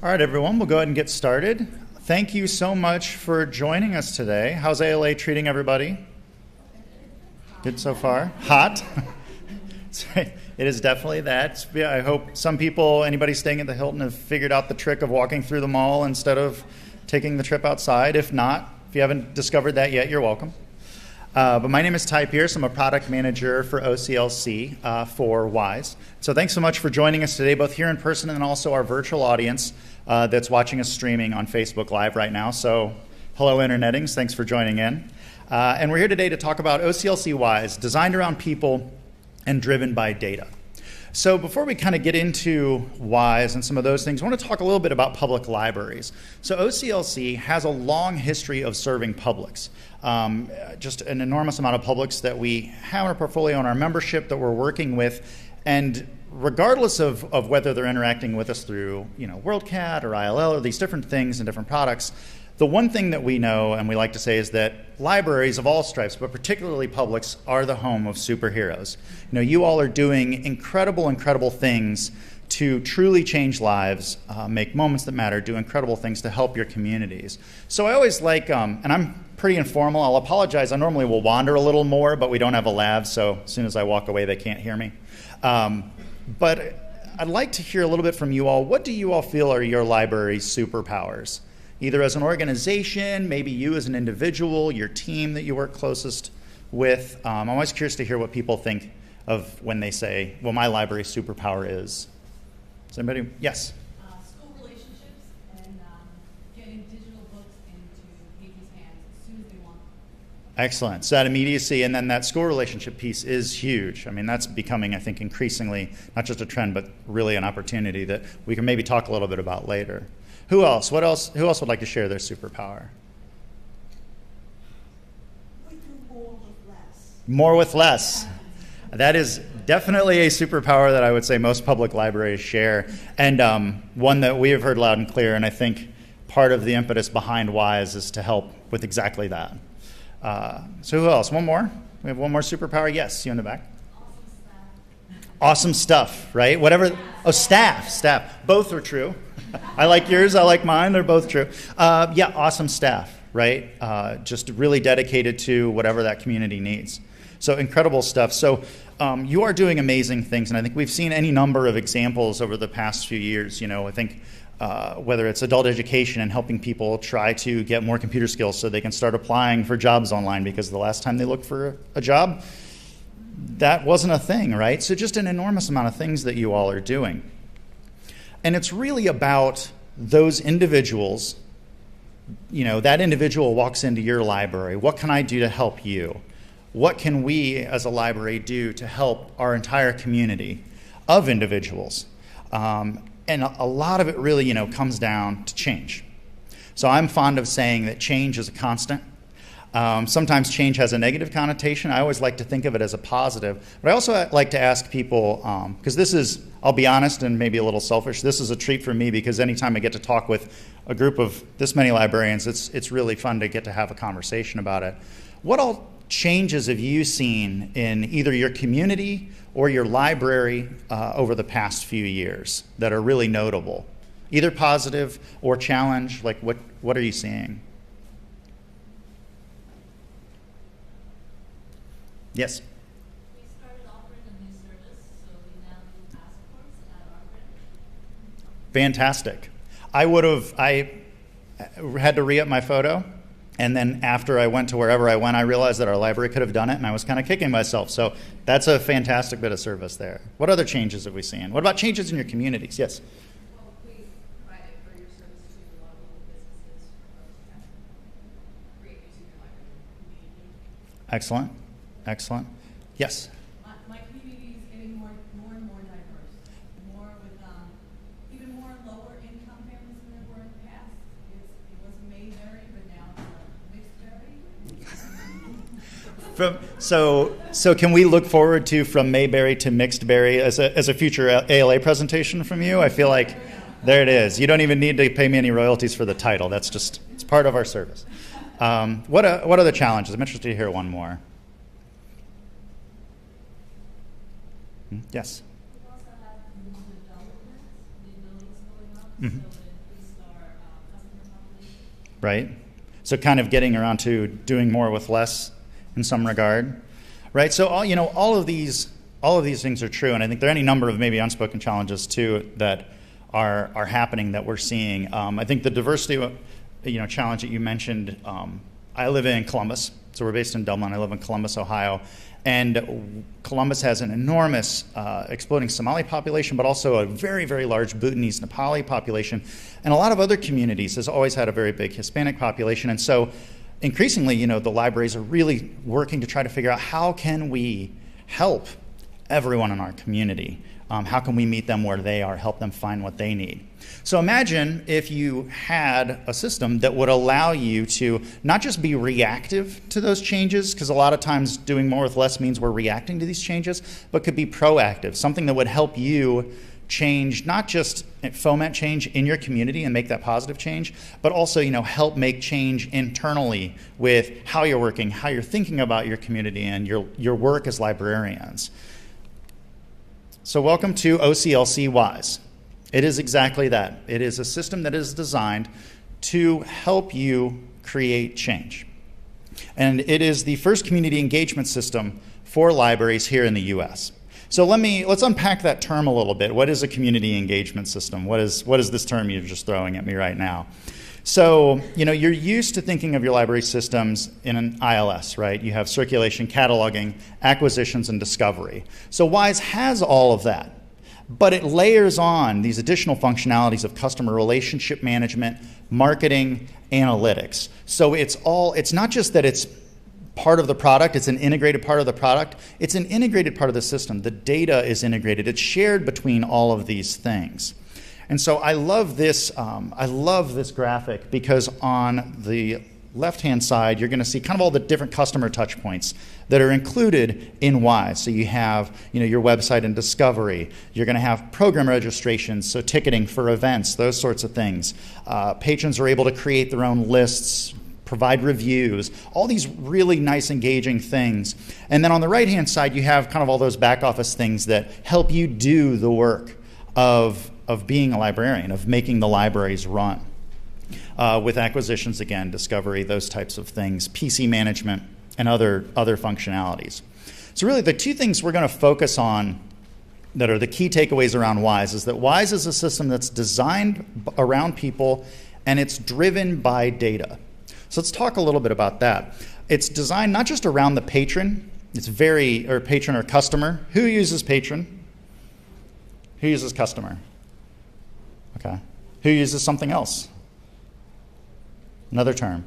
All right, everyone, we'll go ahead and get started. Thank you so much for joining us today. How's ALA treating everybody? Good so far? Hot? It is definitely that. I hope some people, anybody staying at the Hilton, have figured out the trick of walking through the mall instead of taking the trip outside. If not, if you haven't discovered that yet, you're welcome. But my name is Ty Pierce. I'm a product manager for OCLC for WISE. So thanks so much for joining us today, both here in person and also our virtual audience that's watching us streaming on Facebook Live right now. So hello, Internetings. Thanks for joining in. And we're here today to talk about OCLC WISE, designed around people and driven by data. So before we kind of get into WISE and some of those things, I want to talk a little bit about public libraries. So OCLC has a long history of serving publics. Just an enormous amount of publics that we have in our portfolio and our membership that we're working with. And regardless of whether they're interacting with us through WorldCat or ILL or these different things and different products, the one thing that we know and we like to say is that libraries of all stripes, but particularly publics, are the home of superheroes. You all are doing incredible things to truly change lives, make moments that matter, do incredible things to help your communities. So I always like, and I'm pretty informal, I'll apologize, I normally will wander a little more, but we don't have a lav, so as soon as I walk away they can't hear me. But I'd like to hear a little bit from you all. What do you all feel are your library's superpowers? Either as an organization, maybe you as an individual, your team that you work closest with. I'm always curious to hear what people think of when they say, well, my library's superpower is. Does anybody? Yes? School relationships and getting digital books into people's hands as soon as they want them. Excellent. So that immediacy and then that school relationship piece is huge. I mean, that's becoming, I think, increasingly not just a trend, but really an opportunity that we can maybe talk a little bit about later. Who else? What else? Who else would like to share their superpower? We do more with less. More with less. That is definitely a superpower that I would say most public libraries share, and one that we have heard loud and clear, and I think part of the impetus behind WISE is to help with exactly that. So who else? One more? We have one more superpower? Yes, you in the back. Awesome stuff, right? Whatever. Oh, staff. Both are true. I like yours, I like mine, they're both true. Yeah, awesome staff, right? Just really dedicated to whatever that community needs. So incredible stuff. So you are doing amazing things, and I think we've seen any number of examples over the past few years. I think whether it's adult education and helping people try to get more computer skills so they can start applying for jobs online, because the last time they looked for a job, that wasn't a thing, right? So just an enormous amount of things that you all are doing. And it's really about those individuals. That individual walks into your library. What can I do to help you? What can we as a library do to help our entire community of individuals? And a lot of it really, comes down to change. So I'm fond of saying that change is a constant. Sometimes change has a negative connotation. I always like to think of it as a positive. But I also like to ask people, because this is, I'll be honest and maybe a little selfish, this is a treat for me because anytime I get to talk with a group of this many librarians, it's really fun to get to have a conversation about it. What all changes have you seen in either your community or your library over the past few years that are really notable? Either positive or challenge, like what are you seeing? Yes? We started offering a new service, so we now do passports at our branch. Fantastic. I had to re-up my photo, and then after I went to wherever I went, I realized that our library could have done it, and I was kind of kicking myself. So that's a fantastic bit of service there. What other changes have we seen? What about changes in your communities? Yes? Well, we provide for your service to a lot of local businesses for folks that create using your library community. Excellent. Yes? My community is getting more and more diverse, more with even more lower income families than there were in the past. It was Mayberry, but now it's Mixedberry. So can we look forward to from Mayberry to Mixedberry as a future ALA presentation from you? I feel like there it is. You don't even need to pay me any royalties for the title. That's just, it's part of our service. What are the challenges? I'm interested to hear one more. We Yes. also have new developments, new buildings going up, Mhm. so it right? So kind of getting around to doing more with less in some regard, right? So all of these things are true, and I think there are any number of maybe unspoken challenges too that are happening that we're seeing. I think the diversity challenge that you mentioned. I live in Columbus, so we're based in Dublin. I live in Columbus, Ohio, and Columbus has an enormous exploding Somali population, but also a very, very large Bhutanese, Nepali population, and a lot of other communities has always had a very big Hispanic population, and so increasingly, the libraries are really working to try to figure out how can we help everyone in our community. How can we meet them where they are, help them find what they need? So imagine if you had a system that would allow you to not just be reactive to those changes, because a lot of times doing more with less means we're reacting to these changes, but could be proactive, something that would help you change, not just foment change in your community and make that positive change, but also help make change internally with how you're working, how you're thinking about your community and your work as librarians. So welcome to OCLC WISE. It is exactly that. It is a system that is designed to help you create change. And it is the first community engagement system for libraries here in the US. So let's unpack that term a little bit. What is a community engagement system? What is this term you're just throwing at me right now? So, you're used to thinking of your library systems in an ILS, right? You have circulation, cataloging, acquisitions, and discovery. So WISE has all of that, but it layers on these additional functionalities of customer relationship management, marketing, analytics. So it's not just that it's part of the product, it's an integrated part of the product, it's an integrated part of the system. The data is integrated, it's shared between all of these things. And so I love this graphic because on the left-hand side, you're going to see kind of all the different customer touch points that are included in WISE. So you have your website and discovery. You're going to have program registrations, so ticketing for events, those sorts of things. Patrons are able to create their own lists, provide reviews, all these really nice engaging things. And then on the right-hand side, you have kind of all those back office things that help you do the work of being a librarian, of making the libraries run. With acquisitions, again, discovery, those types of things, PC management, and other functionalities. So really the two things we're going to focus on that are the key takeaways around WISE is that WISE is a system that's designed around people and it's driven by data. So let's talk a little bit about that. It's designed not just around the patron, or patron or customer. Who uses patron? Who uses customer? Okay. Who uses something else? Another term.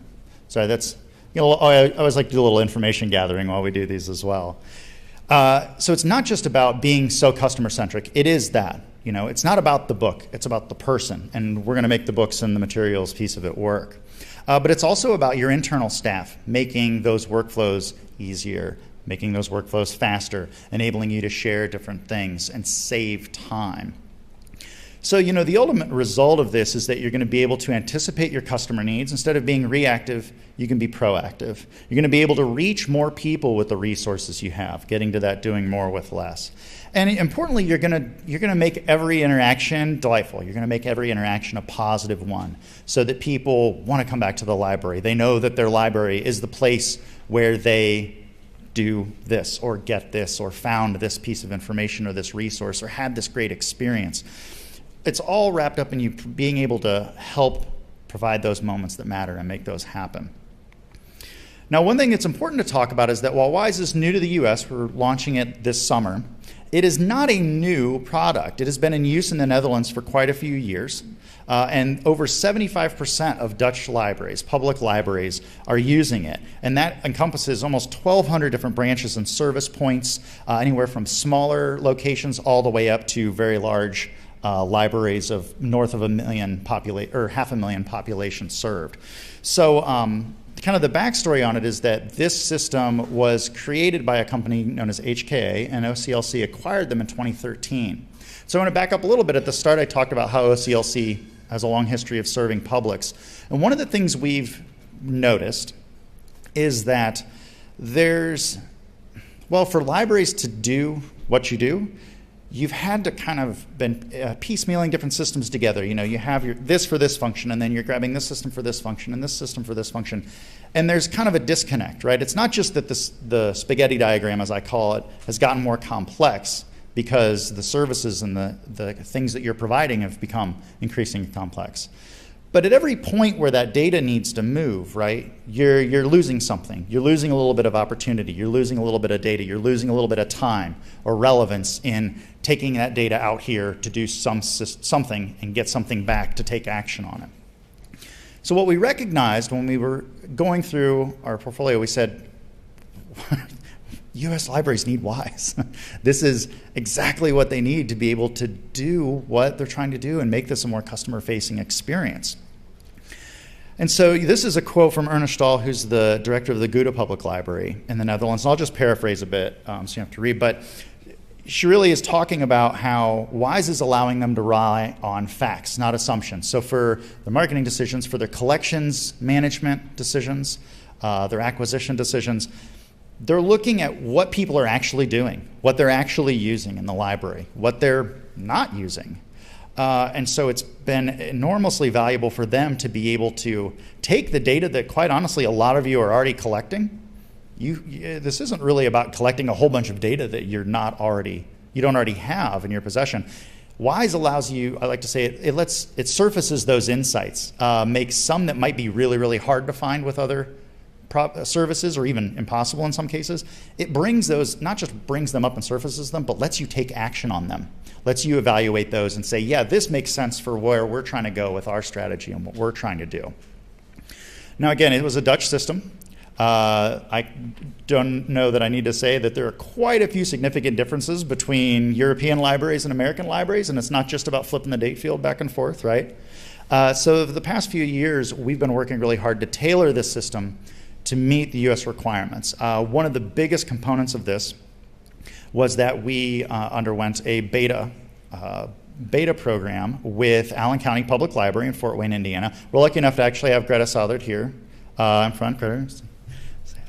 Sorry, that's, I always like to do a little information gathering while we do these as well. So it's not just about being so customer-centric. It is that. It's not about the book. It's about the person. And we're going to make the books and the materials piece of it work. But it's also about your internal staff, making those workflows easier, making those workflows faster, enabling you to share different things and save time. So, the ultimate result of this is that you're going to be able to anticipate your customer needs. Instead of being reactive, you can be proactive. You're going to be able to reach more people with the resources you have, getting to that doing more with less. And importantly, you're going to make every interaction delightful. You're going to make every interaction a positive one so that people want to come back to the library. They know that their library is the place where they do this or get this or found this piece of information or this resource or had this great experience. It's all wrapped up in you being able to help provide those moments that matter and make those happen. Now, one thing that's important to talk about is that while WISE is new to the US, we're launching it this summer, it is not a new product. It has been in use in the Netherlands for quite a few years, and over 75% of Dutch libraries, public libraries, are using it. And that encompasses almost 1,200 different branches and service points, anywhere from smaller locations all the way up to very large libraries of north of 1 million or 500,000 population served. So kind of the backstory on it is that this system was created by a company known as HKA, and OCLC acquired them in 2013. So I want to back up a little bit. At the start, I talked about how OCLC has a long history of serving publics. And one of the things we've noticed is that for libraries to do what you do, you've had to kind of been piecemealing different systems together. You have this for this function, and then you're grabbing this system for this function, and this system for this function. And there's kind of a disconnect, right? It's not just that the spaghetti diagram, as I call it, has gotten more complex because the services and the things that you're providing have become increasingly complex. But at every point where that data needs to move, right, you're losing something. You're losing a little bit of opportunity. You're losing a little bit of data. You're losing a little bit of time or relevance in taking that data out here to do something and get something back to take action on it. So what we recognized when we were going through our portfolio, we said, U.S. libraries need WISE. This is exactly what they need to be able to do what they're trying to do and make this a more customer-facing experience. And so this is a quote from Ernest Stahl, who's the director of the Gouda Public Library in the Netherlands. And I'll just paraphrase a bit so you don't have to read. But she really is talking about how WISE is allowing them to rely on facts, not assumptions. So for the marketing decisions, for their collections management decisions, their acquisition decisions, they're looking at what people are actually doing, what they're actually using in the library, what they're not using. And so it's been enormously valuable for them to be able to take the data that, quite honestly, a lot of you are already collecting. This isn't really about collecting a whole bunch of data that you don't already have in your possession. WISE allows you, I like to say, it surfaces those insights, makes some that might be really, really hard to find with other services, or even impossible in some cases. It brings those, not just brings them up and surfaces them, but lets you take action on them, lets you evaluate those and say, yeah, this makes sense for where we're trying to go with our strategy and what we're trying to do. Now, again, it was a Dutch system. I don't know that I need to say that there are quite a few significant differences between European libraries and American libraries, and it's not just about flipping the date field back and forth, right? So over the past few years, we've been working really hard to tailor this system to meet the U.S. requirements. One of the biggest components of this was that we underwent a beta program with Allen County Public Library in Fort Wayne, Indiana. We're lucky enough to actually have Greta Southard here in front. Greta, say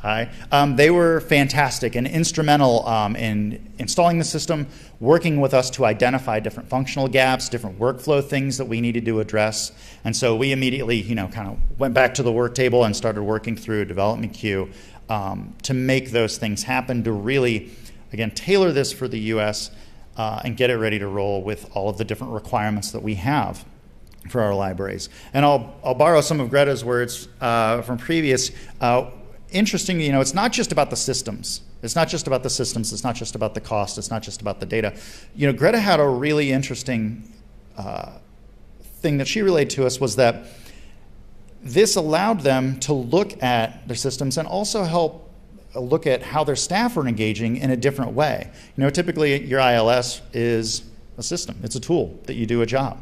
hi. They were fantastic and instrumental in installing the system, working with us to identify different functional gaps, different workflow things that we needed to address. And so we immediately, kind of went back to the work table and started working through a development queue to make those things happen, to really, again, tailor this for the U.S. And get it ready to roll with all of the different requirements that we have for our libraries. And I'll borrow some of Greta's words from previous. Interesting, it's not just about the systems. It's not just about the systems. It's not just about the cost. It's not just about the data. Greta had a really interesting thing that she relayed to us, was that this allowed them to look at their systems and also help look at how their staff are engaging in a different way. Typically your ILS is a system. It's a tool that you do a job.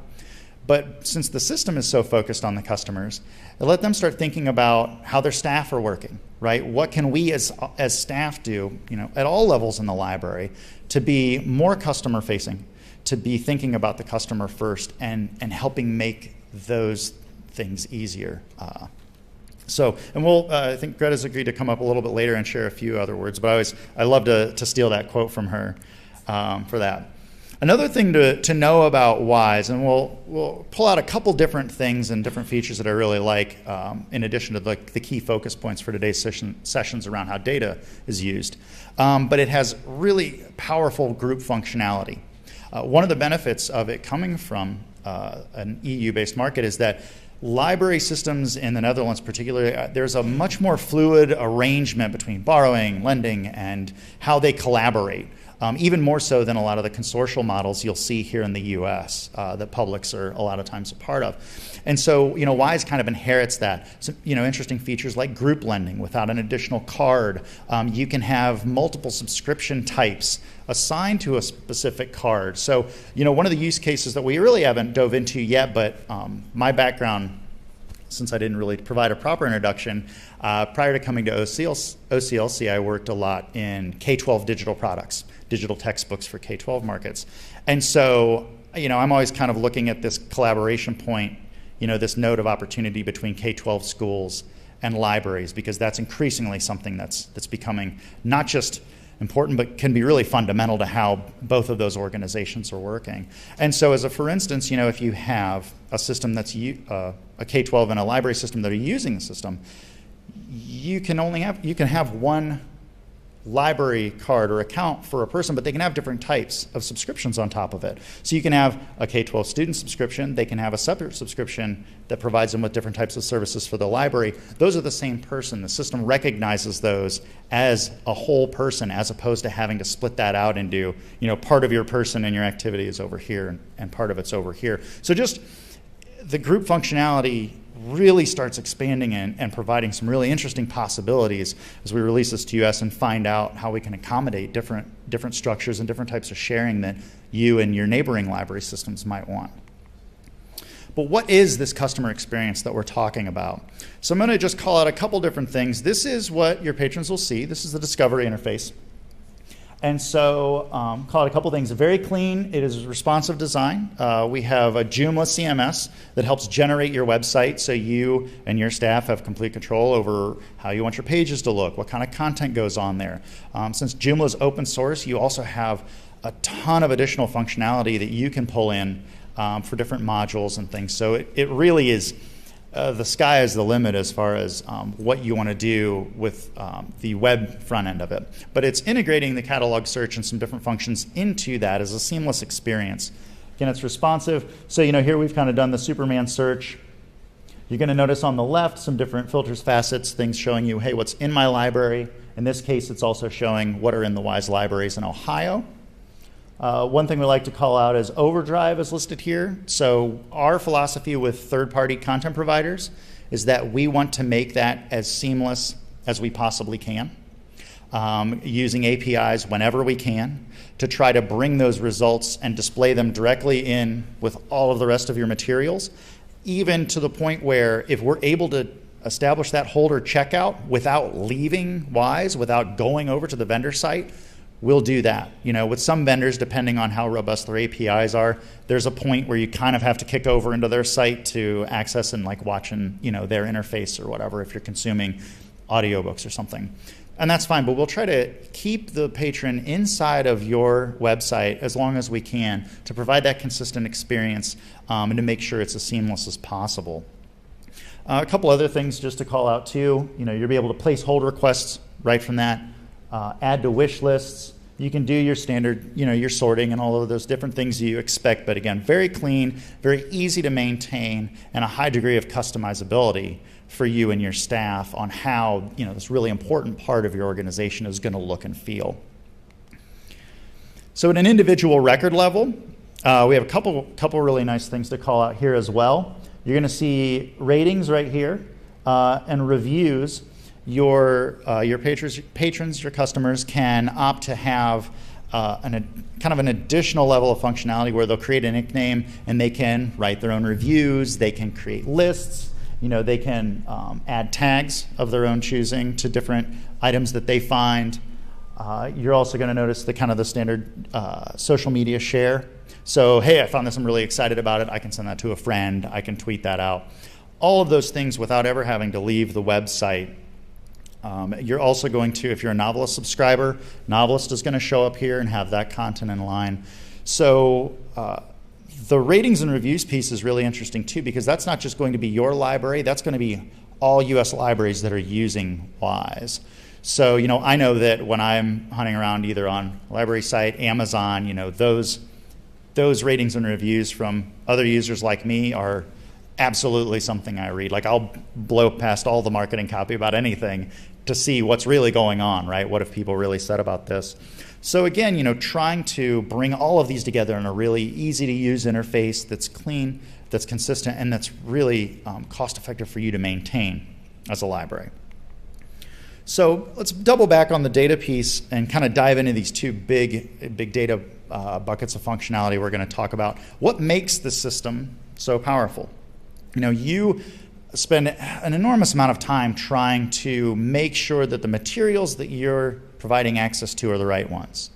But since the system is so focused on the customers, it let them start thinking about how their staff are working, right? What can we as staff do, at all levels in the library to be more customer facing, to be thinking about the customer first and helping make those things easier. And I think Greta's agreed to come up a little bit later and share a few other words, but I love to steal that quote from her for that. Another thing to know about WISE, and we'll pull out a couple different things and different features that I really like, in addition to the key focus points for today's sessions around how data is used. But it has really powerful group functionality. One of the benefits of it coming from an EU-based market is that library systems in the Netherlands particularly, there's a much more fluid arrangement between borrowing, lending, and how they collaborate. Even more so than a lot of the consortial models you'll see here in the U.S. That publics are a lot of times a part of. And so, WISE kind of inherits that. So, interesting features like group lending without an additional card. You can have multiple subscription types assigned to a specific card. So, one of the use cases that we really haven't dove into yet, but my background, since I didn't really provide a proper introduction, prior to coming to OCLC, I worked a lot in K-12 digital products, digital textbooks for K-12 markets. And so, I'm always kind of looking at this collaboration point, this node of opportunity between K-12 schools and libraries, because that's increasingly something that's becoming not just important, but can be really fundamental to how both of those organizations are working. And so for instance, if you have a system that's a K-12 and a library system that are using the system, you can have one library card or account for a person, but they can have different types of subscriptions on top of it. So you can have a K-12 student subscription, they can have a separate subscription that provides them with different types of services for the library. Those are the same person. The system recognizes those as a whole person, as opposed to having to split that out into, part of your person and your activity is over here and part of it's over here. So just the group functionality really starts expanding and providing some really interesting possibilities as we release this to US and find out how we can accommodate different structures and different types of sharing that you and your neighboring library systems might want. But what is this customer experience that we're talking about? So I'm going to just call out a couple different things. This is what your patrons will see. This is the discovery interface. And so call it a couple things. Very clean. It is responsive design. We have a Joomla CMS that helps generate your website so you and your staff have complete control over how you want your pages to look, what kind of content goes on there. Since Joomla is open source, you also have a ton of additional functionality that you can pull in for different modules and things. So it really is the sky is the limit as far as what you want to do with the web front end of it. But it's integrating the catalog search and some different functions into that as a seamless experience. Again, it's responsive. So here we've kind of done the Superman search. You're going to notice on the left some different filters, facets, things showing you, hey, what's in my library. In this case, it's also showing what are in the WISE libraries in Ohio. One thing we like to call out is Overdrive is listed here. So our philosophy with third-party content providers is that we want to make that as seamless as we possibly can, using APIs whenever we can to try to bring those results and display them directly in with all of the rest of your materials, even to the point where if we're able to establish that holder checkout without leaving WISE, without going over to the vendor site, we'll do that. With some vendors, depending on how robust their APIs are, there's a point where you kind of have to kick over into their site to access and watching, their interface or whatever if you're consuming audiobooks or something. And that's fine, but we'll try to keep the patron inside of your website as long as we can to provide that consistent experience and to make sure it's as seamless as possible. A couple other things just to call out too. You'll be able to place hold requests right from that. Add to wish lists. You can do your standard, your sorting and all of those different things you expect, but again, very clean, very easy to maintain, and a high degree of customizability for you and your staff on how, this really important part of your organization is going to look and feel. So at an individual record level, we have a couple really nice things to call out here as well. You're going to see ratings right here and reviews. Your patrons, your customers can opt to have kind of an additional level of functionality where they'll create a nickname and they can write their own reviews, they can create lists, they can add tags of their own choosing to different items that they find. You're also going to notice the standard social media share. So, hey, I found this, I'm really excited about it. I can send that to a friend. I can tweet that out. All of those things without ever having to leave the website. You're also going to, if you're a Novelist subscriber, Novelist is going to show up here and have that content in line. So the ratings and reviews piece is really interesting too, because that's not just going to be your library, that's going to be all US libraries that are using WISE. So, I know that when I'm hunting around either on a library site, Amazon, those ratings and reviews from other users like me are absolutely something I read. I'll blow past all the marketing copy about anything to see what's really going on, right? What have people really said about this? So again, trying to bring all of these together in a really easy to use interface that's clean, that's consistent, and that's really cost effective for you to maintain as a library. So let's double back on the data piece and kind of dive into these two big data buckets of functionality we're going to talk about. What makes the system so powerful? You spend an enormous amount of time trying to make sure that the materials that you're providing access to are the right ones.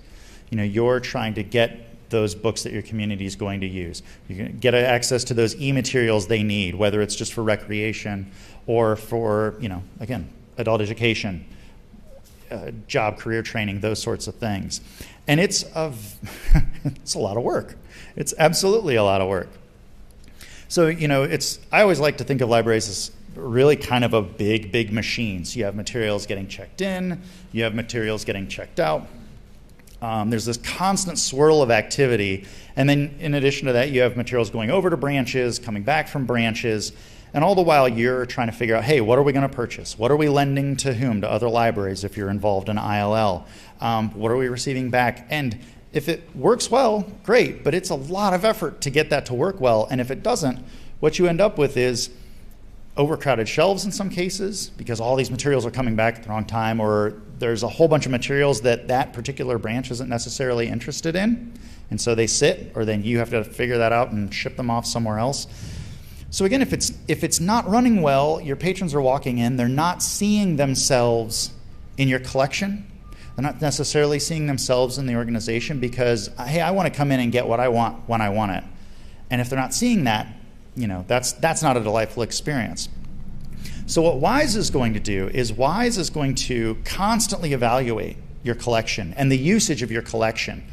You're trying to get those books that your community is going to use. You can get access to those e-materials they need, whether it's just for recreation or for, again, adult education. job career training, those sorts of things. And it's it's a lot of work. It's absolutely a lot of work. So, I always like to think of libraries as really kind of a big machine. So you have materials getting checked in, you have materials getting checked out. There's this constant swirl of activity. And then in addition to that, you have materials going over to branches, coming back from branches. And all the while, you're trying to figure out, hey, what are we going to purchase? What are we lending to whom? To other libraries if you're involved in ILL. What are we receiving back? And if it works well, great, but it's a lot of effort to get that to work well. And if it doesn't, what you end up with is overcrowded shelves in some cases because all these materials are coming back at the wrong time, or there's a whole bunch of materials that particular branch isn't necessarily interested in, and so they sit, or then you have to figure that out and ship them off somewhere else. So again, if it's not running well, your patrons are walking in, they're not seeing themselves in your collection. They're not necessarily seeing themselves in the organization because, hey, I want to come in and get what I want when I want it. And if they're not seeing that, that's not a delightful experience. So what WISE is going to do is WISE is going to constantly evaluate your collection and the usage of your collection.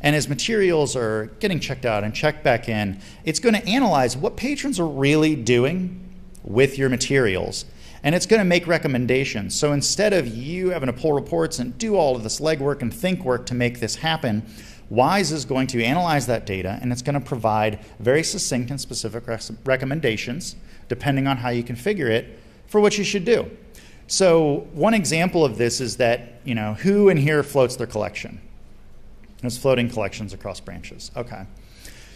And as materials are getting checked out and checked back in, it's going to analyze what patrons are really doing with your materials. And it's going to make recommendations. So instead of you having to pull reports and do all of this legwork and think work to make this happen, WISE is going to analyze that data, and it's going to provide very succinct and specific recommendations, depending on how you configure it, for what you should do. So one example of this is that, who in here floats their collection? There's floating collections across branches. Okay.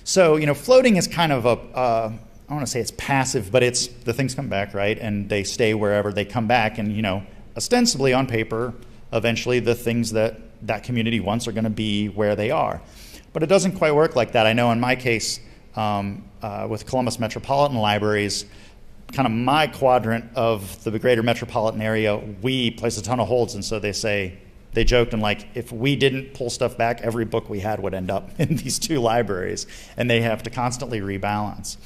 So, floating is kind of I don't want to say it's passive, but it's the things come back, right? And they stay wherever they come back. And, ostensibly on paper, eventually the things that community wants are going to be where they are. But it doesn't quite work like that. I know in my case, with Columbus Metropolitan Libraries, kind of my quadrant of the greater metropolitan area, we place a ton of holds. And so they joked and if we didn't pull stuff back, every book we had would end up in these two libraries. And they have to constantly rebalance.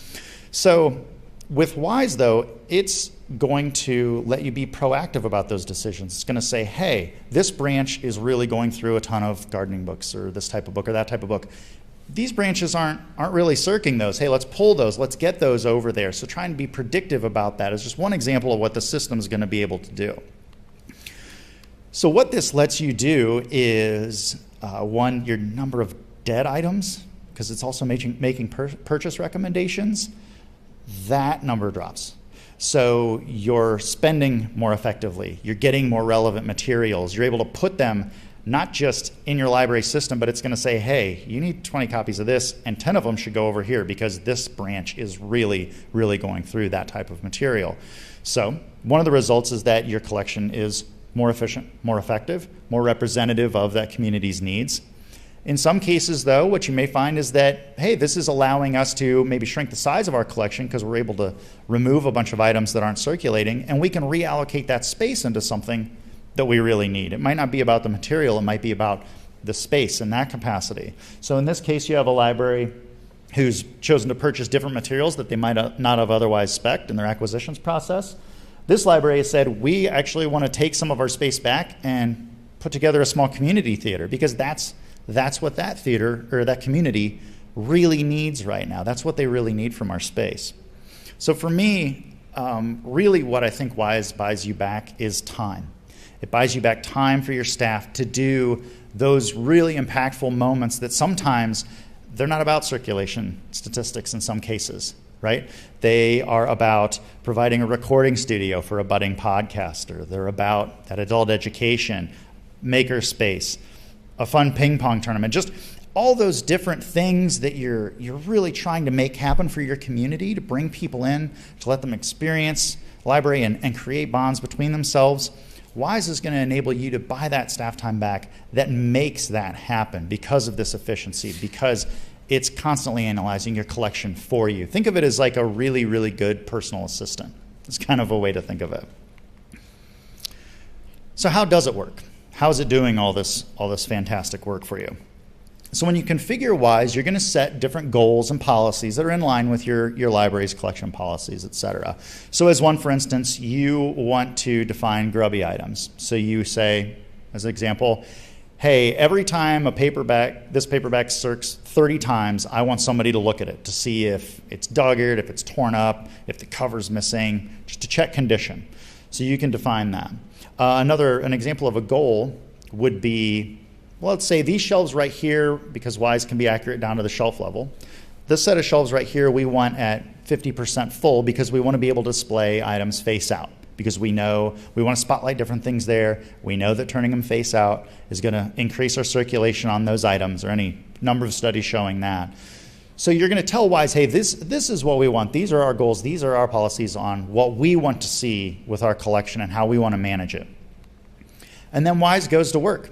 So with WISE, though, it's going to let you be proactive about those decisions. It's going to say, hey, this branch is really going through a ton of gardening books or this type of book or that type of book. These branches aren't really circling those. Hey, let's pull those. Let's get those over there. So try and be predictive about that is just one example of what the system is going to be able to do. So what this lets you do is, one, your number of dead items, because it's also making purchase recommendations, that number drops. So you're spending more effectively. You're getting more relevant materials. You're able to put them not just in your library system, but it's going to say, hey, you need 20 copies of this, and 10 of them should go over here because this branch is really, really going through that type of material. So one of the results is that your collection is more efficient, more effective, more representative of that community's needs. In some cases, though, what you may find is that, hey, this is allowing us to maybe shrink the size of our collection because we're able to remove a bunch of items that aren't circulating, and we can reallocate that space into something that we really need. It might not be about the material, it might be about the space and that capacity. So in this case, you have a library who's chosen to purchase different materials that they might not have otherwise spec'd in their acquisitions process. This library has said, we actually want to take some of our space back and put together a small community theater because that's what that theater or that community really needs right now. That's what they really need from our space. So for me, really what I think WISE buys you back is time. It buys you back time for your staff to do those really impactful moments that sometimes they're not about circulation statistics in some cases, right? They are about providing a recording studio for a budding podcaster. They're about that adult education, maker space, a fun ping pong tournament, just all those different things that you're really trying to make happen for your community, to bring people in, to let them experience library and create bonds between themselves. WISE is going to enable you to buy that staff time back that makes that happen because of this efficiency, because it's constantly analyzing your collection for you. Think of it as like a really, really good personal assistant. It's kind of a way to think of it. So how does it work? How is it doing all this fantastic work for you? So when you configure WISE, you're going to set different goals and policies that are in line with your library's collection policies, et cetera. So as one, for instance, you want to define grubby items. So you say, as an example. Hey, every time this paperback circs 30 times, I want somebody to look at it to see if it's dog-eared, if it's torn up, if the cover's missing, just to check condition. So you can define that. An example of a goal would be, well, let's say these shelves right here, because Wise can be accurate down to the shelf level. This set of shelves right here we want at 50% full because we want to be able to display items face out. Because we know we want to spotlight different things there. We know that turning them face out is going to increase our circulation on those items, or any number of studies showing that. So you're going to tell Wise, hey, this is what we want. These are our goals. These are our policies on what we want to see with our collection and how we want to manage it. And then Wise goes to work.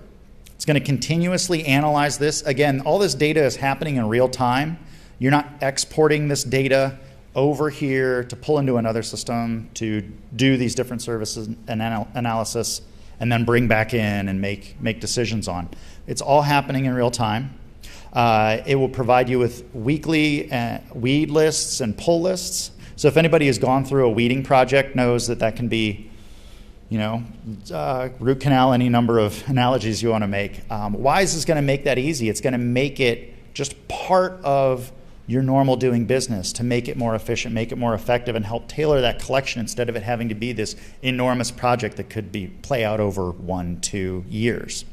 It's going to continuously analyze this. Again, all this data is happening in real time. You're not exporting this data over here to pull into another system to do these different services and analysis and then bring back in and make decisions on. It's all happening in real time. It will provide you with weekly weed lists and pull lists. So if anybody has gone through a weeding project knows that can be, root canal, any number of analogies you want to make. Wise is going to make that easy. It's going to make it just part of your normal doing business to make it more efficient, make it more effective, and help tailor that collection instead of it having to be this enormous project that could play out over 1-2 years.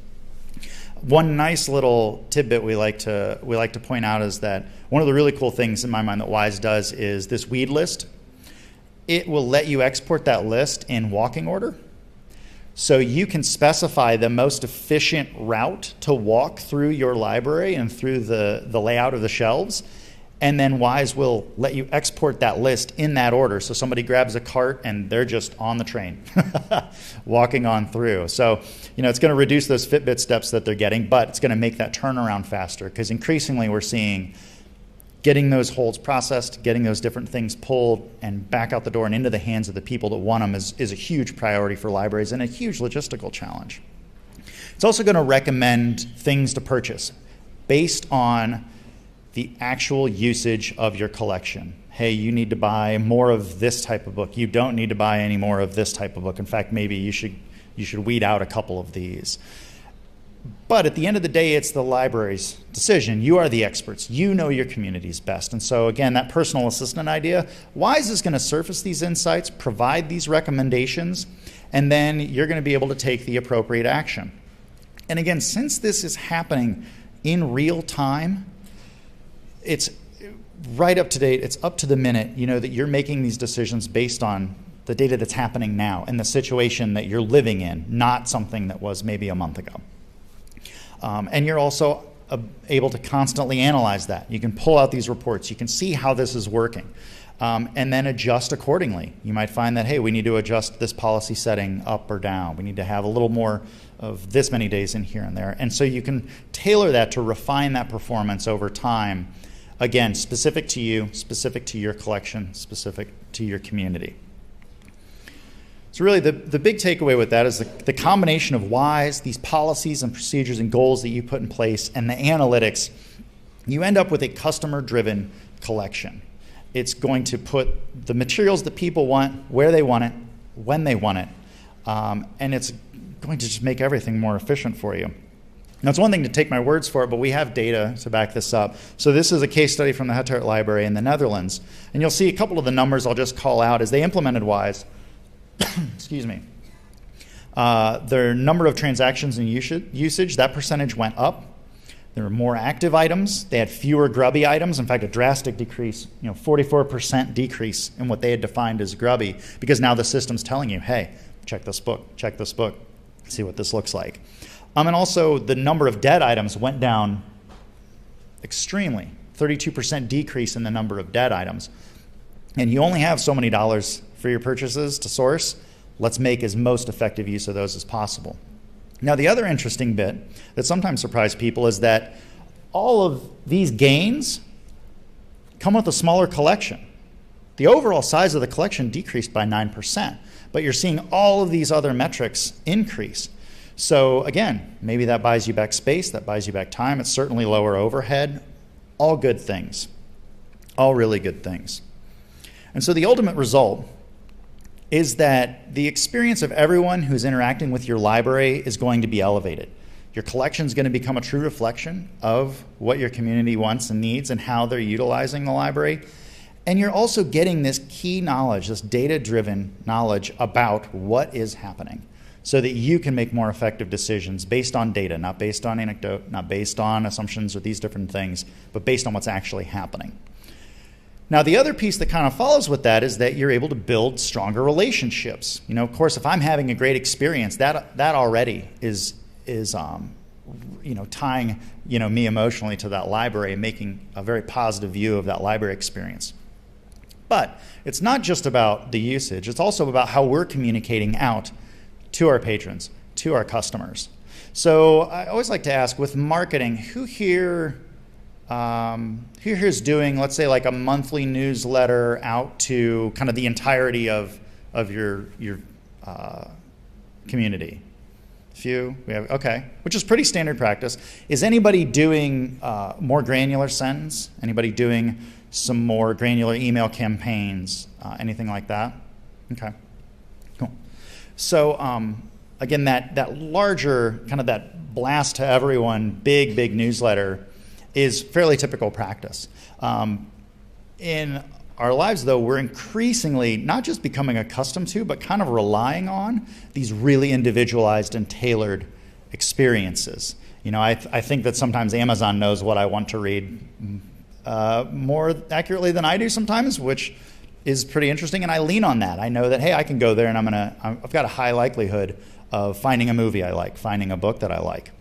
One nice little tidbit we like to point out is that one of the really cool things in my mind that Wise does is this weed list. It will let you export that list in walking order. So you can specify the most efficient route to walk through your library and through the layout of the shelves. And then Wise will let you export that list in that order. So somebody grabs a cart and they're just on the train, walking on through. So, it's going to reduce those Fitbit steps that they're getting, but it's going to make that turnaround faster because increasingly we're seeing getting those holds processed, getting those different things pulled and back out the door and into the hands of the people that want them is a huge priority for libraries and a huge logistical challenge. It's also going to recommend things to purchase based on the actual usage of your collection. Hey, you need to buy more of this type of book. You don't need to buy any more of this type of book. In fact, maybe you should weed out a couple of these. But at the end of the day, it's the library's decision. You are the experts. You know your communities best. And so again, that personal assistant idea, Wise is going to surface these insights, provide these recommendations, and then you're going to be able to take the appropriate action. And again, since this is happening in real time, it's right up to date, it's up to the minute, that you're making these decisions based on the data that's happening now and the situation that you're living in, not something that was maybe a month ago. And you're also able to constantly analyze that. You can pull out these reports. You can see how this is working and then adjust accordingly. You might find that, hey, we need to adjust this policy setting up or down. We need to have a little more of this many days in here and there. And so you can tailor that to refine that performance over time. Again, specific to you, specific to your collection, specific to your community. So really the big takeaway with that is the combination of Wise, these policies and procedures and goals that you put in place, and the analytics, you end up with a customer-driven collection. It's going to put the materials that people want, where they want it, when they want it, and it's going to just make everything more efficient for you. Now, it's one thing to take my words for it, but we have data to back this up. So this is a case study from the Het Hart Library in the Netherlands. And you'll see a couple of the numbers I'll just call out as they implemented Wise. Excuse me. Their number of transactions and usage, that percentage went up. There were more active items. They had fewer grubby items. In fact, a drastic decrease, 44% decrease in what they had defined as grubby, because now the system's telling you, hey, check this book, see what this looks like. And also the number of dead items went down extremely, 32% decrease in the number of dead items. And you only have so many dollars for your purchases to source. Let's make as most effective use of those as possible. Now, the other interesting bit that sometimes surprises people is that all of these gains come with a smaller collection. The overall size of the collection decreased by 9%, but you're seeing all of these other metrics increase. So again, maybe that buys you back space, that buys you back time. It's certainly lower overhead. All good things. All really good things. And so the ultimate result is that the experience of everyone who's interacting with your library is going to be elevated. Your collection is going to become a true reflection of what your community wants and needs and how they're utilizing the library. And you're also getting this key knowledge, this data-driven knowledge about what is happening so that you can make more effective decisions based on data, not based on anecdote, not based on assumptions or these different things, but based on what's actually happening. Now, the other piece that kind of follows with that is that you're able to build stronger relationships. You know, of course, if I'm having a great experience, that already is tying me emotionally to that library and making a very positive view of that library experience. But it's not just about the usage. It's also about how we're communicating out to our patrons, to our customers. So I always like to ask, with marketing, who here is doing, let's say, like a monthly newsletter out to kind of the entirety of your community? A few? We have, okay, which is pretty standard practice. Is anybody doing more granular sends? Anybody doing some more granular email campaigns? Anything like that? Okay, cool. So again, that larger, kind of that blast to everyone, big newsletter is fairly typical practice. In our lives, though, we're increasingly not just becoming accustomed to, but kind of relying on these really individualized and tailored experiences. You know, I think that sometimes Amazon knows what I want to read more accurately than I do sometimes, which is pretty interesting, and I lean on that. I know that, hey, I can go there and I've got a high likelihood of finding a movie I like, finding a book that I like.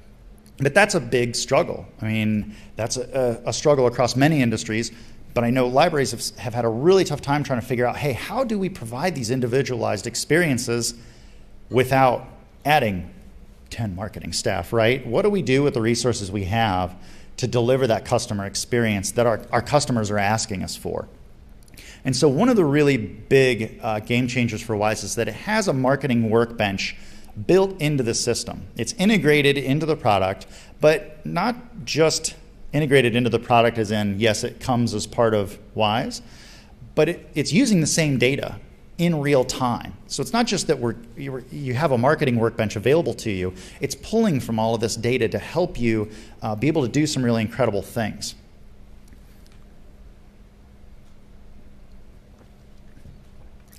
But that's a big struggle. I mean, that's a struggle across many industries, but I know libraries have had a really tough time trying to figure out, hey, how do we provide these individualized experiences without adding 10 marketing staff, right? What do we do with the resources we have to deliver that customer experience that our customers are asking us for? And so one of the really big game changers for Wise is that it has a marketing workbench built into the system. It's integrated into the product, but not just integrated into the product as in, yes, it comes as part of Wise, but it's using the same data in real time. So it's not just that you have a marketing workbench available to you, it's pulling from all of this data to help you be able to do some really incredible things.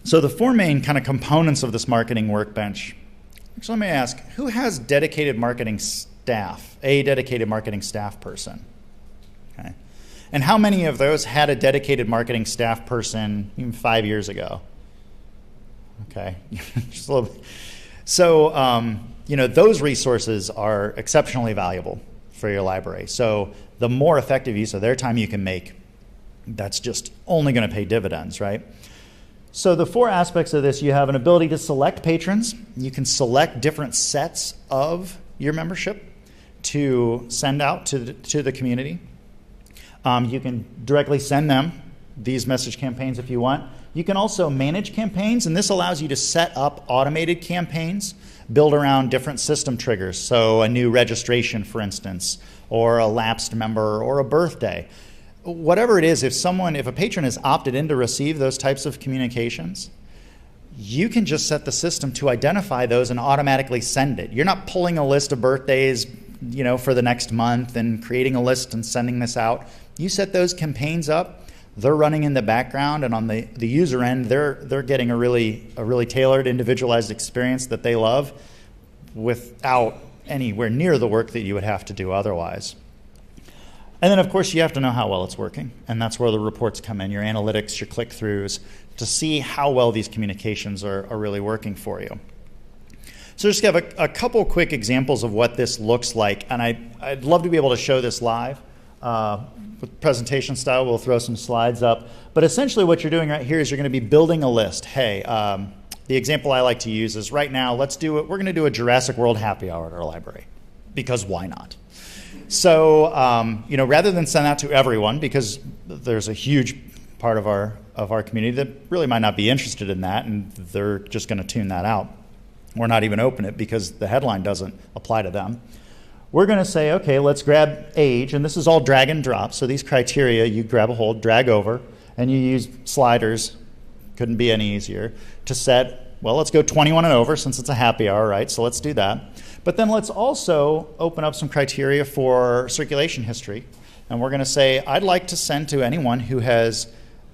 So the four main kind of components of this marketing workbench. Actually, let me ask, who has dedicated marketing staff, a dedicated marketing staff person? Okay. And how many of those had a dedicated marketing staff person even 5 years ago? Okay, just a little bit. So, those resources are exceptionally valuable for your library. So the more effective use of their time you can make, that's just only going to pay dividends, right? So the four aspects of this, you have an ability to select patrons. You can select different sets of your membership to send out to the community. You can directly send them these message campaigns if you want. You can also manage campaigns, and this allows you to set up automated campaigns, build around different system triggers. So a new registration, for instance, or a lapsed member, or a birthday. Whatever it is, if a patron is opted in to receive those types of communications, you can just set the system to identify those and automatically send it. You're not pulling a list of birthdays, for the next month and creating a list and sending this out. You set those campaigns up, they're running in the background, and on the user end, they're getting a really tailored, individualized experience that they love without anywhere near the work that you would have to do otherwise. And then, of course, you have to know how well it's working, and that's where the reports come in, your analytics, your click-throughs, to see how well these communications are really working for you. So just have a couple quick examples of what this looks like, and I'd love to be able to show this live. With presentation style, we'll throw some slides up. But essentially what you're doing right here is you're going to be building a list. Hey, the example I like to use is right now, we're going to do a Jurassic World happy hour at our library, because why not? So, rather than send that to everyone, because there's a huge part of our community that really might not be interested in that, and they're just going to tune that out, or not even open it because the headline doesn't apply to them. We're going to say, okay, let's grab age, and this is all drag and drop. So these criteria, you grab a hold, drag over, and you use sliders Couldn't be any easier. To set, well, let's go 21 and over since it's a happy hour, right? So let's do that. But then let's also open up some criteria for circulation history. And we're going to say, I'd like to send to anyone who has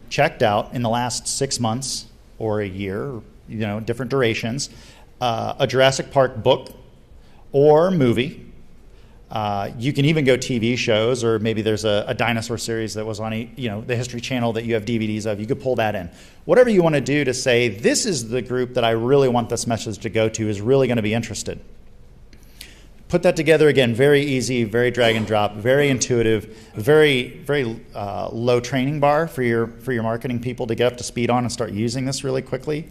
checked out in the last 6 months or a year, different durations, a Jurassic Park book or movie. You can even go TV shows, or maybe there's a dinosaur series that was on the History Channel that you have DVDs of. You could pull that in. Whatever you want to do to say, this is the group that I really want this message to go to is really going to be interested. Put that together again, very easy, very drag and drop, very intuitive, very low training bar for your marketing people to get up to speed on and start using this really quickly.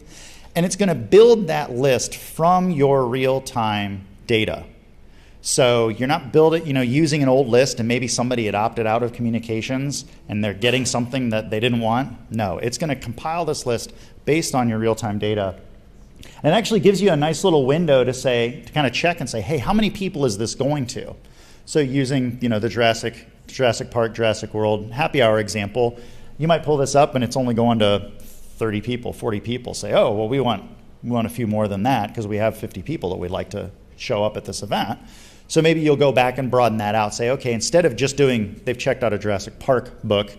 And it's going to build that list from your real-time data. So you're not using an old list and maybe somebody had opted out of communications and they're getting something that they didn't want. No, it's going to compile this list based on your real-time data. And it actually gives you a nice little window to kind of check and say, hey, how many people is this going to? So using the Jurassic Park, Jurassic World happy hour example, you might pull this up and it's only going to 30 people, 40 people. Say, oh, well, we want a few more than that because we have 50 people that we'd like to show up at this event. So maybe you'll go back and broaden that out. Say, okay, instead of just they've checked out a Jurassic Park book,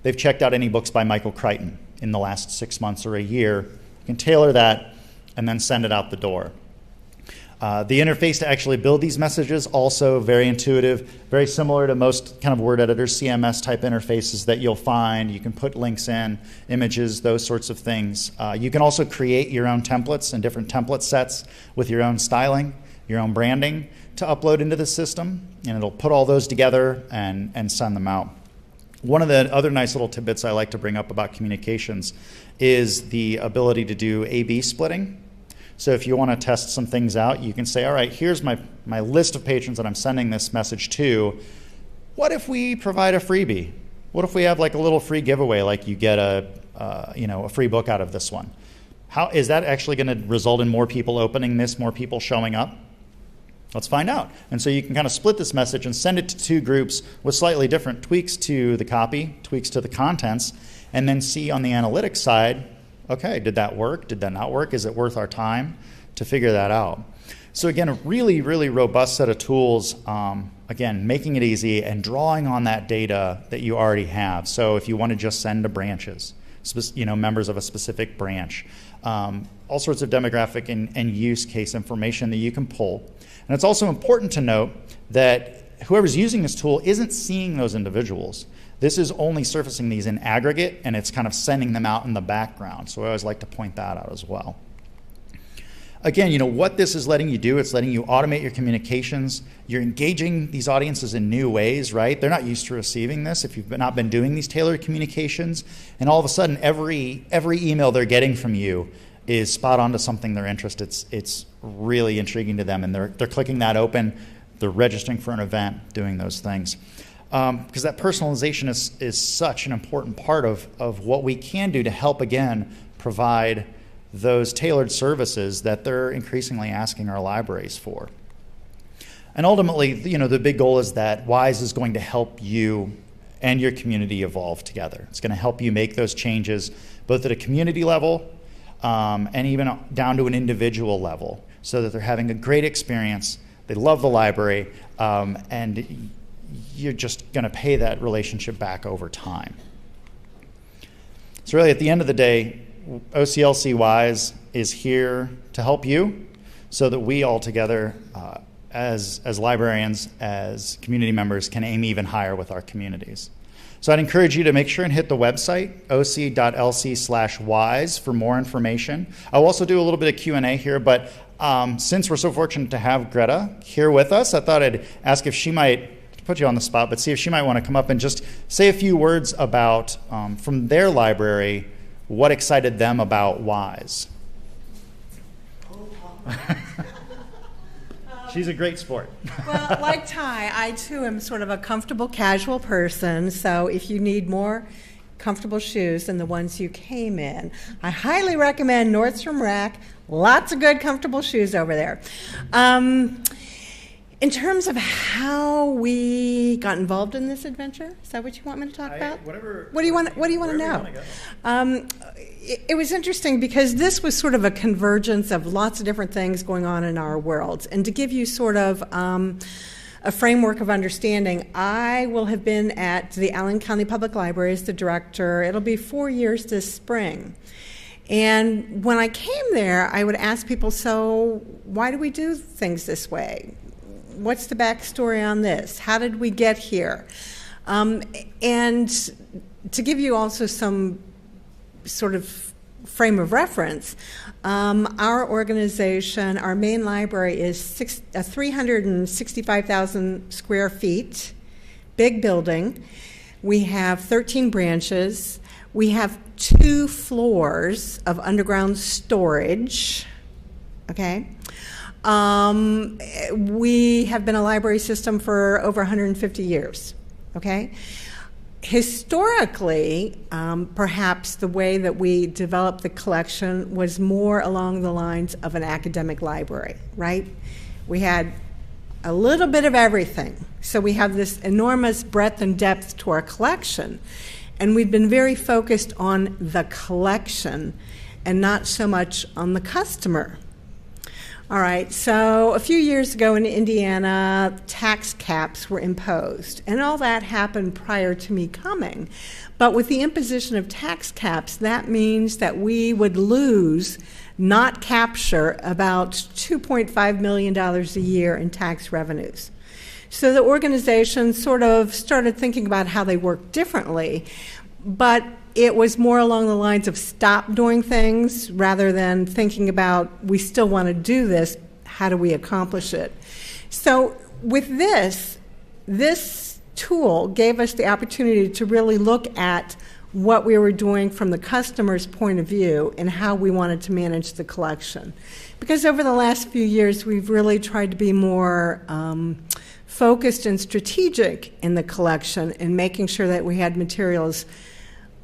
they've checked out any books by Michael Crichton in the last 6 months or a year. You can tailor that and then send it out the door. The interface to actually build these messages, also very intuitive, very similar to most kind of word editors, CMS type interfaces that you'll find. You can put links in, images, those sorts of things. You can also create your own templates and different template sets with your own styling, your own branding to upload into the system, and it'll put all those together and send them out. One of the other nice little tidbits I like to bring up about communications is the ability to do A/B splitting. So if you want to test some things out, you can say, all right, here's my list of patrons that I'm sending this message to. What if we provide a freebie? What if we have like a little free giveaway, like you get a free book out of this one? How is that actually going to result in more people opening this, more people showing up? Let's find out. And so you can kind of split this message and send it to two groups with slightly different tweaks to the copy, tweaks to the contents, and then see on the analytics side, okay, did that work? Did that not work? Is it worth our time to figure that out? So again, a really, really robust set of tools, again, making it easy and drawing on that data that you already have. So if you want to just send to branches, members of a specific branch, all sorts of demographic and use case information that you can pull. And it's also important to note that whoever's using this tool isn't seeing those individuals. This is only surfacing these in aggregate, and it's kind of sending them out in the background. So I always like to point that out as well. Again, what this is letting you do, it's letting you automate your communications. You're engaging these audiences in new ways, right? They're not used to receiving this if you've not been doing these tailored communications. And all of a sudden, every email they're getting from you is spot on to something they're interested. It's really intriguing to them, and they're clicking that open. They're registering for an event, doing those things. Because that personalization is such an important part of what we can do to help, again, provide those tailored services that they're increasingly asking our libraries for. And ultimately, the big goal is that WISE is going to help you and your community evolve together. It's going to help you make those changes both at a community level and even down to an individual level so that they're having a great experience, they love the library, and you're just going to pay that relationship back over time. So really, at the end of the day, OCLC WISE is here to help you so that we all together, as librarians, as community members, can aim even higher with our communities. So I'd encourage you to make sure and hit the website, oc.lc/wise, for more information. I'll also do a little bit of Q&A here, but since we're so fortunate to have Greta here with us, I thought I'd ask if she might, to put you on the spot, but see if she might want to come up and just say a few words about, from their library, what excited them about WISE. She's a great sport. Well, like Ty, I too am sort of a comfortable, casual person, so if you need more comfortable shoes than the ones you came in, I highly recommend Nordstrom Rack. Lots of good, comfortable shoes over there. In terms of how we got involved in this adventure, is that what you want me to talk about? What do you want to know? It was interesting because this was sort of a convergence of lots of different things going on in our worlds. And to give you sort of a framework of understanding, I will have been at the Allen County Public Library as the director. It'll be 4 years this spring. And when I came there, I would ask people, so why do we do things this way? What's the backstory on this? How did we get here? And to give you also some sort of frame of reference, our organization, our main library is 365,000 square feet, big building. We have 13 branches. We have 2 floors of underground storage, okay? We have been a library system for over 150 years, okay? Historically, perhaps the way that we developed the collection was more along the lines of an academic library, right? We had a little bit of everything. So we have this enormous breadth and depth to our collection. And we've been very focused on the collection and not so much on the customer. All right, so a few years ago in Indiana, tax caps were imposed, and all that happened prior to me coming. But with the imposition of tax caps, that means that we would lose, not capture, about $2.5 million a year in tax revenues. So the organization sort of started thinking about how they work differently, but it was more along the lines of stop doing things rather than thinking about, we still want to do this, how do we accomplish it? So with this tool gave us the opportunity to really look at what we were doing from the customer's point of view and how we wanted to manage the collection. Because over the last few years, we've really tried to be more focused and strategic in the collection and making sure that we had materials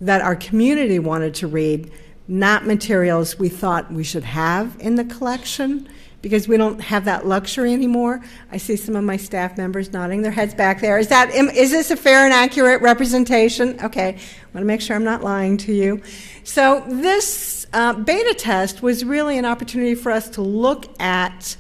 that our community wanted to read, not materials we thought we should have in the collection, because we don't have that luxury anymore. I see some of my staff members nodding their heads back there. Is this a fair and accurate representation? Okay, I want to make sure I'm not lying to you. So this beta test was really an opportunity for us to look at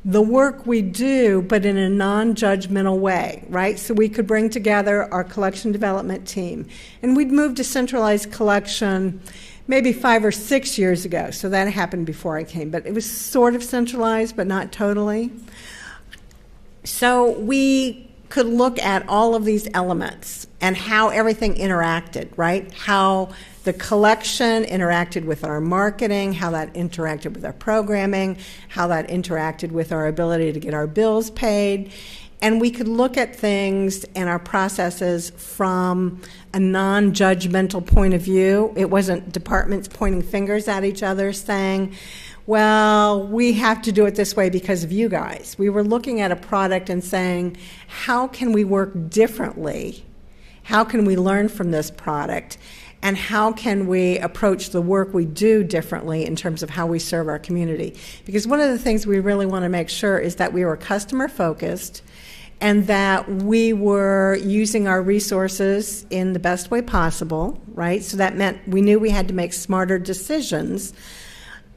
the work we do, but in a non-judgmental way, right? So we could bring together our collection development team. And we'd moved to centralized collection maybe 5 or 6 years ago. So that happened before I came. But it was sort of centralized, but not totally. So we could look at all of these elements and how everything interacted, right? How the collection interacted with our marketing, how that interacted with our programming, how that interacted with our ability to get our bills paid. And we could look at things and our processes from a non-judgmental point of view. It wasn't departments pointing fingers at each other saying, well, we have to do it this way because of you guys. We were looking at a product and saying, how can we work differently? How can we learn from this product? And how can we approach the work we do differently in terms of how we serve our community? Because one of the things we really want to make sure is that we were customer-focused and that we were using our resources in the best way possible, right? So that meant we knew we had to make smarter decisions.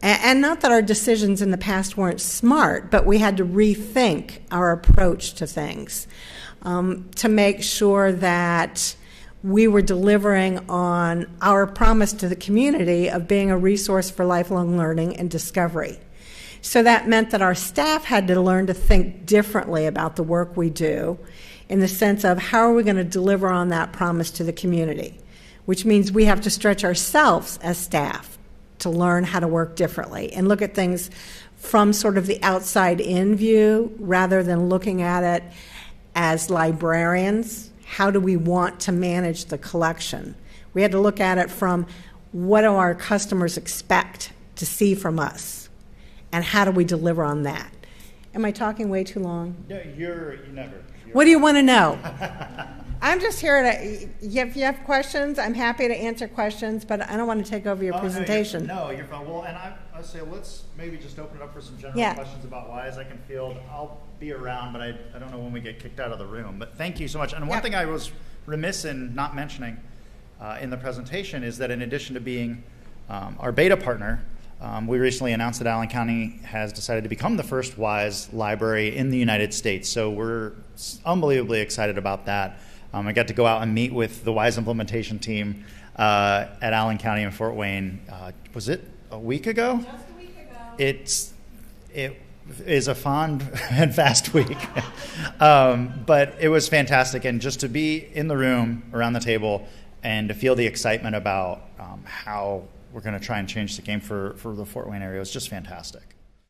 And not that our decisions in the past weren't smart, but we had to rethink our approach to things to make sure that we were delivering on our promise to the community of being a resource for lifelong learning and discovery. So that meant that our staff had to learn to think differently about the work we do in the sense of how are we going to deliver on that promise to the community, which means we have to stretch ourselves as staff to learn how to work differently and look at things from sort of the outside-in view rather than looking at it as librarians. How do we want to manage the collection? We had to look at it from what do our customers expect to see from us, and how do we deliver on that? Am I talking way too long? No, you're never. What do you want to know? I'm just here to, if you have questions, I'm happy to answer questions, but I don't want to take over your presentation. No, you're fine. Well, and I say let's maybe just open it up for some general questions about whys. I can field. I'll be around, but I don't know when we get kicked out of the room. But thank you so much. And one thing I was remiss in not mentioning in the presentation is that in addition to being our beta partner, we recently announced that Allen County has decided to become the first WISE library in the United States. So we're unbelievably excited about that. I got to go out and meet with the WISE implementation team at Allen County in Fort Wayne. Was it a week ago? Just a week ago. It is a fond and fast week. But it was fantastic. And just to be in the room around the table and to feel the excitement about how we're going to try and change the game for the Fort Wayne area was just fantastic.